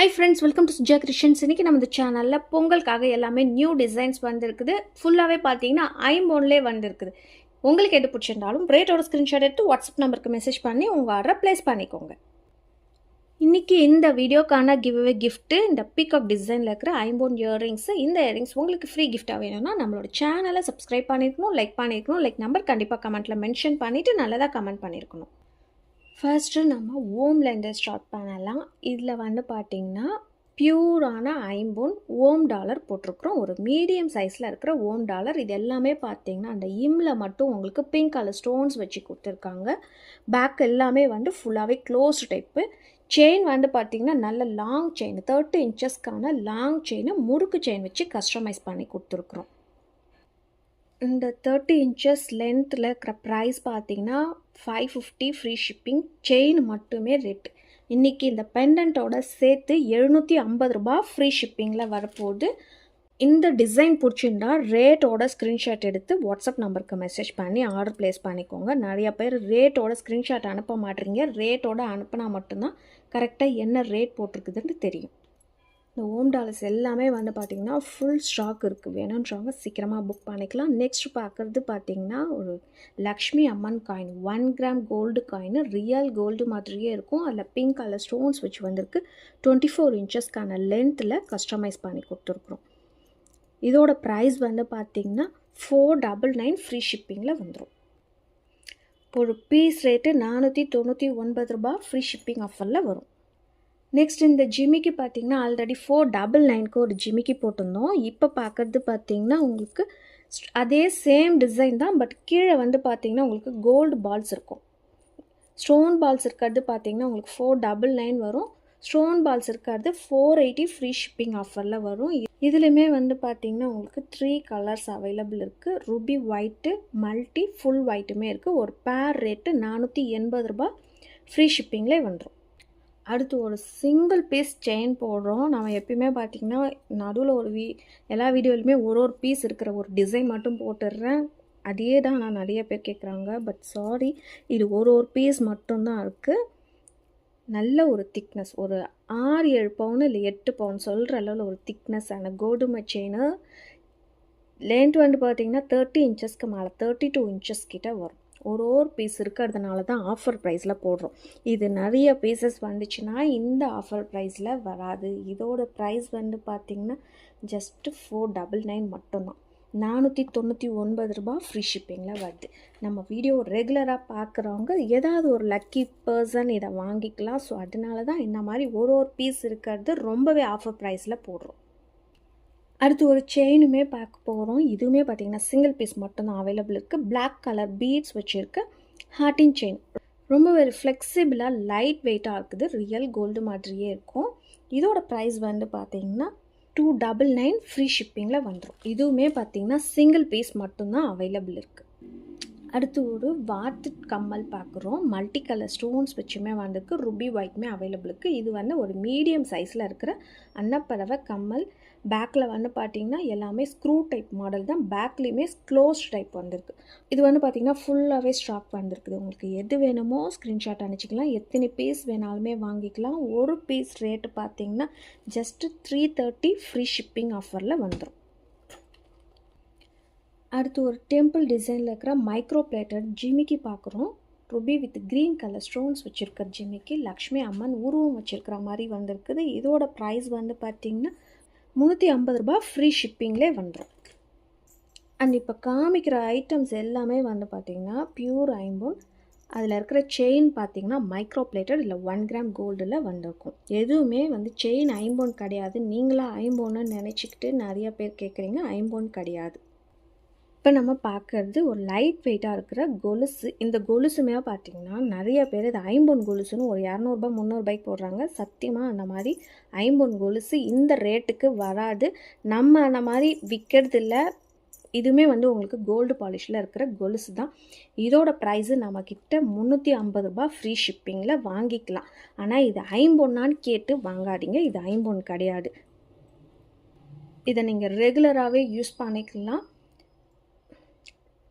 Hi friends, welcome to Suja Christians. இன்னைக்கு நம்ம இந்த சேனல்ல பொங்கலுக்காக எல்லாமே நியூ டிசைன்ஸ் வந்திருக்குது. ஃபுல்லாவே பார்த்தீங்கன்னா ஐம்போன்லேயே வந்திருக்குது. உங்களுக்கு எது பிடிச்சிருந்தாலும் ரேட்டோட ஸ்க்ரீன்ஷாட் எடுத்து வாட்ஸ்அப் நம்பருக்கு மெசேஜ் பண்ணி உங்கள் ஆர்டரை ப்ளேஸ் பண்ணிக்கோங்க. இன்னைக்கு இந்த வீடியோக்கான கிவ்அவே கிஃப்ட்டு இந்த பீகாக் டிசைனில் இருக்கிற ஐம்போன் இயரிங்ஸு. இந்த இயரிங்ஸ் உங்களுக்கு ஃப்ரீ கிஃப்டாக வேணும்னா நம்மளோட சேனலை சப்ஸ்கிரைப் பண்ணியிருக்கணும், லைக் நம்பர் கண்டிப்பாக கமெண்ட்டில் மென்ஷன் பண்ணிவிட்டு நல்லதாக கமெண்ட் பண்ணியிருக்கணும். ஃபர்ஸ்ட்டு நம்ம ஓம்லேருந்து ஸ்டார்ட் பண்ணலாம். இதில் வந்து பார்த்திங்கன்னா பியூரான ஐம்போன் ஓம் டாலர் போட்டிருக்கிறோம். ஒரு மீடியம் சைஸில் இருக்கிற ஓம் டாலர். இது எல்லாமே பார்த்திங்கன்னா அந்த இம்மில் மட்டும் உங்களுக்கு பிங்க் கலர் ஸ்டோன்ஸ் வச்சு கொடுத்துருக்காங்க. பேக் எல்லாமே வந்து ஃபுல்லாகவே க்ளோஸ்டு டைப்பு. செயின் வந்து பார்த்திங்கன்னா நல்ல லாங் செயின், 30 இன்ச்சஸ்க்கான லாங் செயின், முறுக்கு செயின் வச்சு கஸ்டமைஸ் பண்ணி கொடுத்துருக்குறோம். இந்த 30 இன்ச்சஸ் லென்த்தில் இருக்கிற ப்ரைஸ் பார்த்தீங்கன்னா 550 ஃப்ரீ ஷிப்பிங். செயின் மட்டுமே ரேட்டு. இன்றைக்கி இந்த பெண்டன்ட்டோட சேர்த்து 750 ரூபா ஃப்ரீ ஷிப்பிங்கில் வரப்போகுது. இந்த டிசைன் பிடிச்சிருந்தா ரேட்டோட ஸ்க்ரீன்ஷாட் எடுத்து வாட்ஸ்அப் நம்பருக்கு மெசேஜ் பண்ணி ஆர்டர் ப்ளேஸ் பண்ணிக்கோங்க. நிறைய பேர் ரேட்டோட ஸ்க்ரீன்ஷாட் அனுப்ப மாட்டேறீங்க. ரேட்டோட அனுப்பினா மட்டும்தான் கரெக்டாக என்ன ரேட் போட்டிருக்குதுன்னு தெரியும். இந்த ஓம் டாலர்ஸ் எல்லாமே வந்து பார்த்திங்கன்னா ஃபுல் ஸ்டாக் இருக்குது. வேணுன்றவங்க சீக்கிரமாக புக் பண்ணிக்கலாம். நெக்ஸ்ட் பார்க்குறது பார்த்திங்கன்னா ஒரு Lakshmi Amman coin, 1 gram gold coin, real gold மாதிரியே இருக்கும். அதில் பிங்க் கலர் ஸ்டோன்ஸ் வச்சு வந்திருக்கு. 24 இன்ச்சஸ்க்கான லென்த்தில் கஸ்டமைஸ் பண்ணி கொடுத்துருக்குறோம். இதோட ப்ரைஸ் வந்து பார்த்திங்கன்னா 499 ஃப்ரீ ஷிப்பிங்கில் வந்துடும். ஒரு பீஸ் ரேட்டு 499 ரூபா ஃப்ரீ ஷிப்பிங் ஆஃபரில் வரும். நெக்ஸ்ட் இந்த ஜிமிக்கி பார்த்திங்கன்னா ஆல்ரெடி 499க்கு ஒரு ஜிமிக்கி போட்டிருந்தோம். இப்போ பார்க்குறது பார்த்திங்கன்னா உங்களுக்கு அதே சேம் டிசைன் தான். பட் கீழே வந்து பார்த்திங்கன்னா உங்களுக்கு கோல்டு பால்ஸ் இருக்கும். ஸ்டோன் பால்ஸ் இருக்கிறது பார்த்திங்கன்னா உங்களுக்கு 499 வரும். ஸ்டோன் பால்ஸ் இருக்கிறது 480 ஃப்ரீ ஷிப்பிங் ஆஃபரில் வரும். இதுலேயுமே வந்து பார்த்திங்கன்னா உங்களுக்கு 3 கலர்ஸ் அவைலபிள் இருக்குது. ரூபி ஒயிட்டு, மல்டி, ஃபுல் ஒயிட்டுமே இருக்குது. ஒரு பேர் ரேட்டு 480 ரூபா ஃப்ரீ ஷிப்பிங்லேயே வந்துடும். அடுத்து ஒரு சிங்கிள் பீஸ் செயின் போடுறோம். நம்ம எப்பயுமே பார்த்திங்கன்னா நடுவில் எல்லா வீடியோலையுமே ஒரு பீஸ் இருக்கிற ஒரு டிசைன் மட்டும் போட்டுடுறேன். அதே தான் நான் நிறைய பேர் கேட்குறாங்க. பட் சாரி, இது ஒரு பீஸ் மட்டும்தான் இருக்குது. நல்ல ஒரு திக்னஸ், ஒரு 6-7 பவுன் இல்லை 8 பவுன் சொல்கிற அளவில் ஒரு திக்னஸ்ஸான கோதுமை செயின். லென்த் வந்து பார்த்திங்கன்னா 30 இன்ச்சஸ்க்கு மேலே, 32 இன்ச்சஸ் கிட்ட வரும். ஒரு பீஸ் இருக்கிறதுனால தான் ஆஃபர் ப்ரைஸில் போடுறோம். இது நிறைய பீசஸ் வந்துச்சுன்னா இந்த ஆஃபர் ப்ரைஸில் வராது. இதோட ப்ரைஸ் வந்து பார்த்திங்கன்னா ஜஸ்ட்டு 499 மட்டும்தான். 499 ரூபா ஃப்ரீ ஷிப்பிங்கில் வருது. நம்ம வீடியோ ரெகுலராக பார்க்குறவங்க ஏதாவது ஒரு லக்கி பர்சன் இதை வாங்கிக்கலாம். ஸோ அதனால தான் இந்த மாதிரி ஒரு பீஸ் இருக்கிறது ரொம்பவே ஆஃபர் ப்ரைஸில் போடுறோம். அடுத்து ஒரு செயினுமே பார்க்க போகிறோம். இதுவுமே பார்த்திங்கன்னா சிங்கிள் பீஸ் மட்டும்தான் அவைலபிள் இருக்குது. பிளாக் கலர் பீட்ஸ் வச்சுருக்க ஹார்டின் செயின். ரொம்ப ஒரு ஃப்ளெக்சிபிளாக லைட் வெயிட்டாக இருக்குது. ரியல் கோல்டு மாதிரியே இருக்கும். இதோட ப்ரைஸ் வந்து பார்த்திங்கன்னா 299 ஃப்ரீ ஷிப்பிங்கில் வந்துடும். இதுவுமே பார்த்திங்கன்னா சிங்கிள் பீஸ் மட்டும்தான் அவைலபிள் இருக்குது. அடுத்து ஒரு வாத்து கம்மல் பார்க்குறோம். மல்டி கலர் ஸ்டோன்ஸ் வச்சுமே வந்திருக்கு. ரூபி ஒயிட்மே அவைலபிள் இருக்குது. இது வந்து ஒரு மீடியம் சைஸில் இருக்கிற அன்னப்பறவை கம்மல். பேக்கில் வந்து பார்த்திங்கன்னா எல்லாமே ஸ்க்ரூ டைப் மாடல் தான். பேக்லேயுமே க்ளோஸ்ட் டைப் வந்திருக்கு. இது வந்து பார்த்திங்கன்னா ஃபுல்லாகவே ஸ்டாக் வந்திருக்குது. உங்களுக்கு எது வேணுமோ ஸ்க்ரீன்ஷாட் அனுப்பிச்சிக்கலாம். எத்தனை பீஸ் வேணாலுமே வாங்கிக்கலாம். ஒரு பீஸ் ரேட்டு பார்த்திங்கன்னா ஜஸ்ட்டு 330 ஃப்ரீ ஷிப்பிங் ஆஃபரில் வந்துடும். அடுத்து ஒரு டெம்பிள் டிசைனில் இருக்கிற மைக்ரோ பிளேட்டட் ஜிமிக்கி பார்க்குறோம். Ruby with green colour stones வச்சுருக்கிற ஜிமிக்கி. லக்ஷ்மி அம்மன் உருவம் வச்சுருக்கிற மாதிரி வந்திருக்குது. இதோட ப்ரைஸ் வந்து பார்த்திங்கன்னா 350 ரூபா ஃப்ரீ ஷிப்பிங்லேயே வந்துடும். அண்ட் இப்போ காமிக்கிற ஐட்டம்ஸ் எல்லாமே வந்து பார்த்திங்கன்னா பியூர் ஐம்போன். அதில் இருக்கிற செயின் பார்த்திங்கன்னா மைக்ரோ பிளேட்டட் இல்லை 1 கிராம் கோல்டில் வந்திருக்கும். எதுவுமே வந்து செயின் ஐம்போன் கிடையாது. நீங்களாக ஐம்போன்னு நினச்சிக்கிட்டு நிறைய பேர் கேட்குறீங்க. ஐம்போன் கிடையாது. இப்போ நம்ம பார்க்குறது ஒரு லைட் வெயிட்டாக இருக்கிற கொலுசு. இந்த கொலுசுமே பார்த்திங்கன்னா நிறைய பேர் இது ஐம்போன் கொலுசுன்னு ஒரு 200 ரூபாய் 300 ரூபாய்க்கு போடுறாங்க. சத்தியமாக அந்த மாதிரி ஐம்போன் கொலுசு இந்த ரேட்டுக்கு வராது. நம்ம அந்த மாதிரி விற்கிறது இல்லை. இதுவுமே வந்து உங்களுக்கு கோல்டு பாலிஷில் இருக்கிற கொலுசு தான். இதோட ப்ரைஸு நம்மக்கிட்ட 350 ரூபாய் ஃப்ரீ ஷிப்பிங்கில் வாங்கிக்கலாம். ஆனால் இது ஐம்போன்னான்னு கேட்டு வாங்காதீங்க. இது ஐம்போன் கிடையாது. இதை நீங்கள் ரெகுலராகவே யூஸ் பண்ணிக்கலாம்.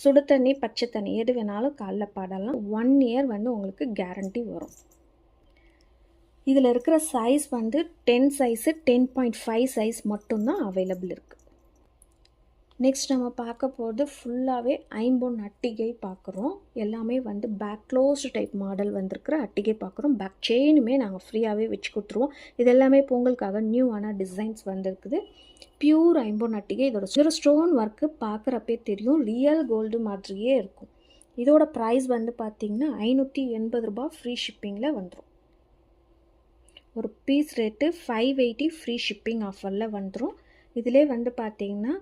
சுடு தண்ணி, பச்சை தண்ணி எது வேணாலும் காலைல பாடலாம். 1 இயர் வந்து உங்களுக்கு கேரண்டி வரும். இதில் இருக்கிற சைஸ் வந்து 10 சைஸு 10.5 சைஸ் மட்டும்தான் அவைலபிள் இருக்குது. நெக்ஸ்ட் நம்ம பார்க்க போகிறது ஃபுல்லாகவே ஐம்பொன் அட்டிகை பார்க்குறோம். எல்லாமே வந்து பேக் க்ளோஸ்டு டைப் மாடல் வந்திருக்கிற அட்டிகை பார்க்குறோம். பேக் செயினுமே நாங்கள் ஃப்ரீயாகவே வச்சு கொடுத்துருவோம். இது எல்லாமே பொங்கலுக்காக நியூவான டிசைன்ஸ் வந்திருக்குது. பியூர் ஐம்பொன் அட்டிகை. இதோட ஸ்டோன் ஒர்க்கு பார்க்குறப்பே தெரியும், ரியல் கோல்டு மாதிரியே இருக்கும். இதோட ப்ரைஸ் வந்து பார்த்திங்கன்னா 580 ரூபா ஃப்ரீ ஷிப்பிங்கில் வந்துடும். ஒரு பீஸ் ரேட்டு 580 ஃப்ரீ ஷிப்பிங் ஆஃபரில் வந்துடும். இதிலே வந்து பார்த்திங்கன்னா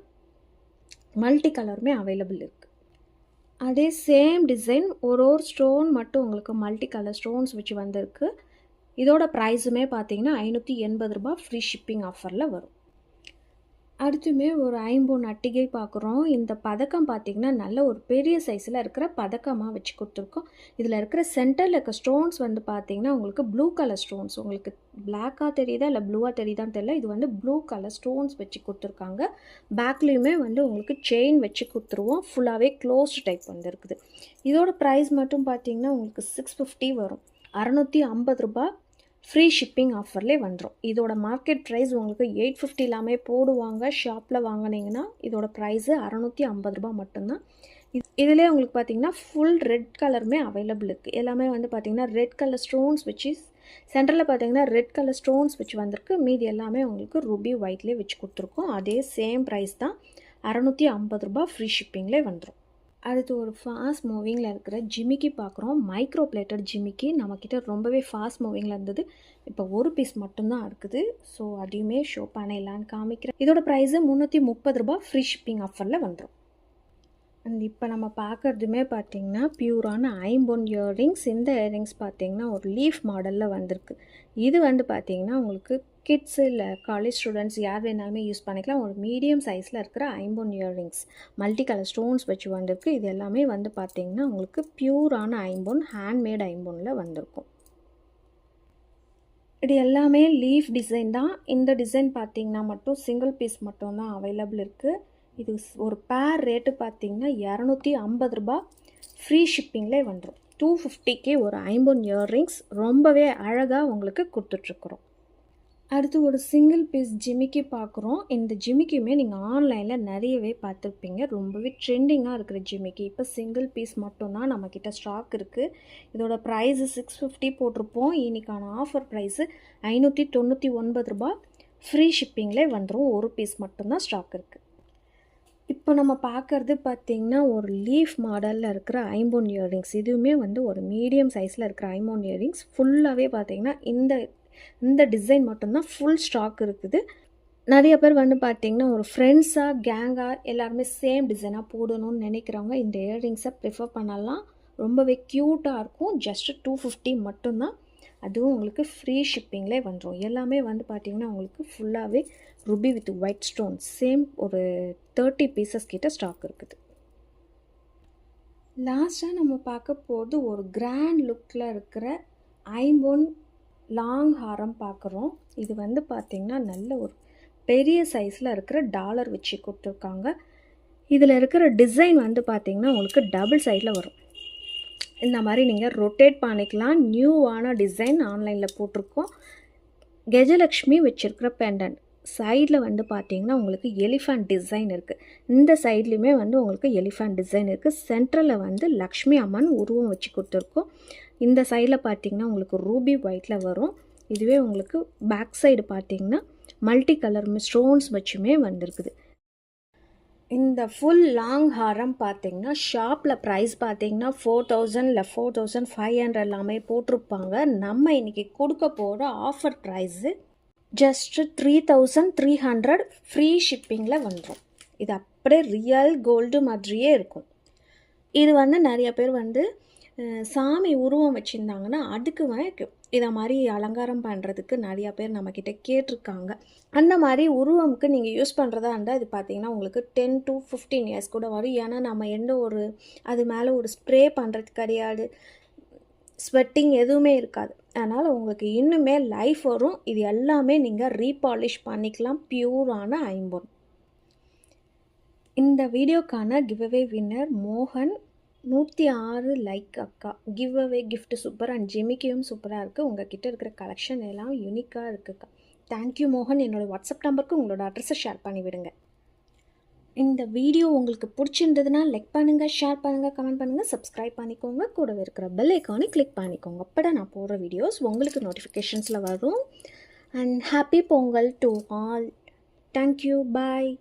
மல்டி கலருமே அவைலபிள் இருக்குது. அதே சேம் டிசைன் ஒரு ஸ்டோன் மட்டும் உங்களுக்கு மல்டி கலர் ஸ்டோன்ஸ் வச்சு வந்திருக்கு. இதோட ப்ரைஸுமே பார்த்தீங்கன்னா 580 ரூபா ஃப்ரீ ஷிப்பிங் ஆஃபரில் வரும். அடுத்துமே ஒரு ஐம்பொன் அட்டிகை பார்க்குறோம். இந்த பதக்கம் பார்த்திங்கன்னா நல்ல ஒரு பெரிய சைஸில் இருக்கிற பதக்கமாக வச்சு கொடுத்துருக்கோம். இதில் இருக்கிற சென்டரில் இருக்க ஸ்டோன்ஸ் வந்து பார்த்திங்கன்னா உங்களுக்கு ப்ளூ கலர் ஸ்டோன்ஸ். உங்களுக்கு பிளாக்காக தெரியுதா இல்லை ப்ளூவாக தெரியுதான்னு தெரியல. இது வந்து ப்ளூ கலர் ஸ்டோன்ஸ் வச்சு கொடுத்துருக்காங்க. பேக்லேயுமே வந்து உங்களுக்கு செயின் வச்சு கொடுத்துருவோம். ஃபுல்லாகவே க்ளோஸ்டு டைப் வந்து இருக்குது. இதோட ப்ரைஸ் மட்டும் பார்த்திங்கன்னா உங்களுக்கு 650 வரும். 650 ரூபா ஃப்ரீ ஷிப்பிங் ஆஃபர்லேயே வந்துடும். இதோட மார்க்கெட் ப்ரைஸ் உங்களுக்கு 850 எல்லாமே போடுவாங்க. ஷாப்பில் வாங்கினீங்கன்னா இதோட ப்ரைஸு 650 ரூபா மட்டும்தான். இதிலே உங்களுக்கு பார்த்திங்கன்னா ஃபுல் ரெட் கலருமே அவைலபிள் இருக்குது. எல்லாமே வந்து பார்த்திங்கன்னா ரெட் கலர் ஸ்டோன்ஸ் வச்சு சென்டரில் பார்த்திங்கன்னா ரெட் கலர் ஸ்டோன்ஸ் வச்சு வந்திருக்கு. மீதி எல்லாமே உங்களுக்கு ரூபி ஒயிட்லேயே வச்சு கொடுத்துருக்கோம். அதே சேம் ப்ரைஸ் தான், 650 ரூபா ஃப்ரீ ஷிப்பிங்லேயே வந்துடும். அடுத்து ஒரு ஃபாஸ்ட் மூவிங்கில் இருக்கிற ஜிமிக்கி பார்க்குறோம். மைக்ரோ பிளேட்டட் ஜிமிக்கி நம்மக்கிட்ட ரொம்பவே ஃபாஸ்ட் மூவிங்கில் இருந்தது. இப்போ ஒரு பீஸ் மட்டும்தான் இருக்குது. ஸோ அதையுமே ஷோ பண்ணிடலான்னு காமிக்கிறேன். இதோட ப்ரைஸு 330 ரூபா ஃப்ரீ ஷிப்பிங் ஆஃபரில் வந்துடும். அண்ட் இப்போ நம்ம பார்க்குறதுமே பார்த்திங்கன்னா பியூரான ஐம்பொன் இயரிங்ஸ். இந்த இயரிங்ஸ் பார்த்திங்கன்னா ஒரு லீஃப் மாடலில் வந்திருக்கு. இது வந்து பார்த்திங்கன்னா உங்களுக்கு கிட்ஸு இல்லை காலேஜ் ஸ்டூடெண்ட்ஸ் யார் வேணாலுமே யூஸ் பண்ணிக்கலாம். ஒரு மீடியம் சைஸில் இருக்கிற ஐம்பொன் இயரிங்ஸ் மல்டி கலர் ஸ்டோன்ஸ் வச்சு வந்திருக்கு. இது எல்லாமே வந்து பார்த்திங்கன்னா உங்களுக்கு பியூரான ஐம்பொன், ஹேண்ட்மேட் ஐம்பொனில் வந்திருக்கும். இது எல்லாமே லீஃப் டிசைன் தான். இந்த டிசைன் பார்த்திங்கன்னா மட்டும் சிங்கிள் பீஸ் மட்டும்தான் அவைலபிள் இருக்குது. இது ஒரு பேர் ரேட்டு பார்த்திங்கன்னா 250 ரூபா ஃப்ரீ ஷிப்பிங்லேயே வந்துடும். 250க்கு ஒரு ஐம்பொன் இயர்ரிங்ஸ் ரொம்பவே அழகாக உங்களுக்கு கொடுத்துட்ருக்குறோம். அடுத்து ஒரு சிங்கிள் பீஸ் ஜிமிக்கி பார்க்குறோம். இந்த ஜிமிக்கியுமே நீங்கள் ஆன்லைனில் நிறையவே பார்த்துருப்பீங்க. ரொம்பவே ட்ரெண்டிங்காக இருக்கிற ஜிமிக்கி. இப்போ சிங்கிள் பீஸ் மட்டும்தான் நம்மக்கிட்ட ஸ்டாக் இருக்குது. இதோட ப்ரைஸு 650 போட்டிருப்போம். இன்றைக்கான ஆஃபர் ப்ரைஸு 599 ரூபா ஃப்ரீ ஷிப்பிங்லேயே வந்துடும். ஒரு பீஸ் மட்டும்தான் ஸ்டாக் இருக்குது. இப்போ நம்ம பார்க்குறது பார்த்திங்கன்னா ஒரு லீஃப் மாடலில் இருக்கிற ஐம்பொன் இயரிங்ஸ். இதுவுமே வந்து ஒரு மீடியம் சைஸில் இருக்கிற ஐம்பொன் இயரிங்ஸ். ஃபுல்லாகவே பார்த்திங்கன்னா இந்த டிசைன் மட்டும்தான் ஃபுல் ஸ்டாக் இருக்குது. நிறைய பேர் வந்து பார்த்திங்கன்னா ஒரு ஃப்ரெண்ட்ஸாக கேங்காக எல்லாருமே சேம் டிசைனாக போடணும்னு நினைக்கிறவங்க இந்த இயரிங்ஸை ப்ரிஃபர் பண்ணலாம். ரொம்பவே க்யூட்டாக இருக்கும். ஜஸ்ட்டு 250 மட்டும்தான். அதுவும் உங்களுக்கு ஃப்ரீ ஷிப்பிங்லேயே வந்துடும். எல்லாமே வந்து பார்த்திங்கன்னா உங்களுக்கு ஃபுல்லாகவே rupee with white stone. Same ஒரு 30 பீசஸ் கிட்ட ஸ்டாக் இருக்குது. லாஸ்ட்டாக நம்ம பார்க்க போகிறது ஒரு கிராண்ட் லுக்கில் இருக்கிற ஐம்பொன் லாங் ஹாரம் பார்க்குறோம். இது வந்து பார்த்திங்கன்னா நல்ல ஒரு பெரிய சைஸில் இருக்கிற டாலர் வச்சு கொடுத்துருக்காங்க. இதில் இருக்கிற டிசைன் வந்து பார்த்திங்கன்னா உங்களுக்கு டபுள் சைடில் வரும். இந்த மாதிரி நீங்கள் ரொட்டேட் பண்ணிக்கலாம். நியூவான டிசைன் ஆன்லைனில் போட்டிருக்கோம். கஜலக்ஷ்மி வச்சுருக்கிற பெண்டன்ட். சைடில் வந்து பார்த்திங்கன்னா உங்களுக்கு எலிஃபண்ட் டிசைன் இருக்குது. இந்த சைட்லேயுமே வந்து உங்களுக்கு எலிஃபண்ட் டிசைன் இருக்குது. சென்ட்ரலில் வந்து லக்ஷ்மி அம்மன் உருவம் வச்சு கொடுத்துருக்கோம். இந்த சைடில் பார்த்திங்கன்னா உங்களுக்கு ரூபி ஒயிட்டில் வரும். இதுவே உங்களுக்கு பேக் சைடு பார்த்திங்கன்னா மல்டி கலர் ஸ்டோன்ஸ் வச்சுமே வந்திருக்குது. இந்த ஃபுல் லாங் ஹாரம் பார்த்திங்கன்னா ஷாப்பில் ப்ரைஸ் பார்த்திங்கன்னா 4000 இல்லை 4500 எல்லாமே போட்டிருப்பாங்க. நம்ம இன்றைக்கி கொடுக்க போகிற ஆஃபர் ப்ரைஸு ஜஸ்ட்டு 3300 ஃப்ரீ ஷிப்பிங்கில் வந்துடும். இது அப்படியே ரியல் கோல்டு மாதிரியே இருக்கும். இது வந்து நிறைய பேர் வந்து சாமி உருவம் வச்சுருந்தாங்கன்னா அதுக்கு இதை மாதிரி அலங்காரம் பண்ணுறதுக்கு நிறையா பேர் நம்மக்கிட்ட கேட்டிருக்காங்க. அந்த மாதிரி உருவமுக்கு நீங்கள் யூஸ் பண்ணுறதா இருந்தால் இது பார்த்திங்கன்னா உங்களுக்கு 10 to 15 இயர்ஸ் கூட வரும். ஏன்னா நம்ம எந்த ஒரு அது மேலே ஒரு ஸ்ப்ரே பண்ணுறது கிடையாது, ஸ்வெட்டிங் எதுவுமே இருக்காது. அதனால் உங்களுக்கு இன்னுமே லைஃப் வரும். இது எல்லாமே நீங்கள் ரீபாலிஷ் பண்ணிக்கலாம். பியூரான ஐம்பொன். இந்த வீடியோக்கான கிவ்அவே வின்னர் மோகன். 106 லைக் அக்கா. Giveaway gift super and ஜிமிக்கியும் சூப்பராக இருக்குது. உங்கள் கிட்ட இருக்கிற கலெக்ஷன் எல்லாம் யூனிக்காக இருக்குக்கா. தேங்க்யூ மோகன். என்னோட வாட்ஸ்அப் நம்பருக்கு உங்களோட அட்ரஸை ஷேர் பண்ணி விடுங்க. இந்த வீடியோ உங்களுக்கு பிடிச்சிருந்ததுன்னா லைக் பண்ணுங்கள், ஷேர் பண்ணுங்கள், கமெண்ட் பண்ணுங்கள், சப்ஸ்கிரைப் பண்ணிக்கோங்க. கூடவே இருக்கிற பெல் ஐக்கானை கிளிக் பண்ணிக்கோங்க. அப்போ நான் போடுற வீடியோஸ் உங்களுக்கு நோட்டிஃபிகேஷன்ஸில் வரும். And happy Pongal to all. Thank you. Bye.